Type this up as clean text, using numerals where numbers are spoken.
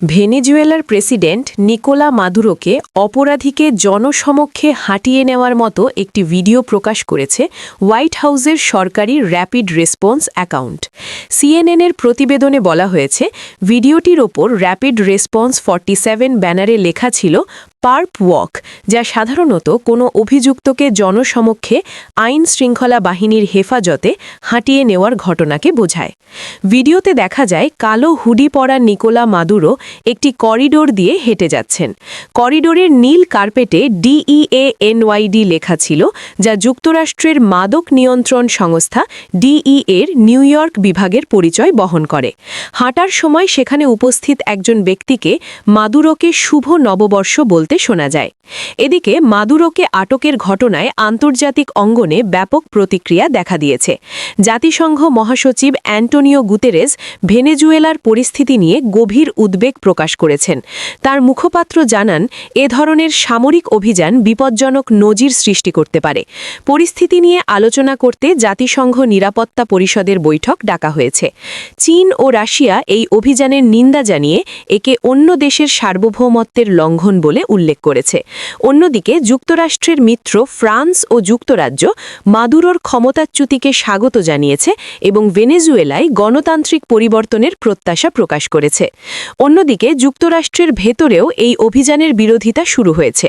ভেনেজুয়েলার president Nicolas মাদুরোকে অপরাধীকে জনসমক্ষে হাঁটিয়ে নেওয়ার মতো একটি ভিডিও প্রকাশ করেছে হোয়াইট হাউসের সরকারি র্যাপিড রেসপন্স অ্যাকাউন্ট। সিএনএনের প্রতিবেদনে বলা হয়েছে, ভিডিওটির ওপর র্যাপিড রেসপন্স 47 ব্যানারে লেখা ছিল পার্প ওয়াক, যা সাধারণত কোনো অভিযুক্তকে জনসমক্ষে আইন শৃঙ্খলা বাহিনীর হেফাজতে হাঁটিয়ে নেওয়ার ঘটনাকে বোঝায়। ভিডিওতে দেখা যায় কালো হুডি পরা নিকোলা মাদুরো একটি করিডোর দিয়ে হেঁটে যাচ্ছেন। করিডোরের নীল কার্পেটে DEANYD লেখা ছিল, যা যুক্তরাষ্ট্রের মাদক নিয়ন্ত্রণ সংস্থা DEA-এর নিউ ইয়র্ক বিভাগের পরিচয় বহন করে। হাঁটার সময় সেখানে উপস্থিত একজন ব্যক্তিকে মাদুরোকে শুভ নববর্ষ বলতে শোনা যায়। এদিকে মাদুরোকে আটকের ঘটনায় আন্তর্জাতিক অঙ্গনে ব্যাপক প্রতিক্রিয়া দেখা দিয়েছে। জাতিসংঘ মহাসচিব অ্যান্টোনিও গুতেরেস ভেনেজুয়েলার পরিস্থিতি নিয়ে গভীর উদ্বেগ প্রকাশ করেছেন। তার মুখপাত্র জানান, এ ধরনের সামরিক অভিযান বিপজ্জনক নজির সৃষ্টি করতে পারে। পরিস্থিতি নিয়ে আলোচনা করতে জাতিসংঘ নিরাপত্তা পরিষদের বৈঠক ডাকা হয়েছে। চীন ও রাশিয়া এই অভিযানের নিন্দা জানিয়ে একে অন্য দেশের সার্বভৌমত্বের লঙ্ঘন বলে উল্লেখ করেছে। অন্যদিকে যুক্তরাষ্ট্রের মিত্র ফ্রান্স ও যুক্তরাজ্য মাদুরোর ক্ষমতাচ্যুতিকে স্বাগত জানিয়েছে এবং ভেনেজুয়েলায় গণতান্ত্রিক পরিবর্তনের প্রত্যাশা প্রকাশ করেছে। অন্যদিকে যুক্তরাষ্ট্রের ভেতরেও এই অভিযানের বিরোধিতা শুরু হয়েছে।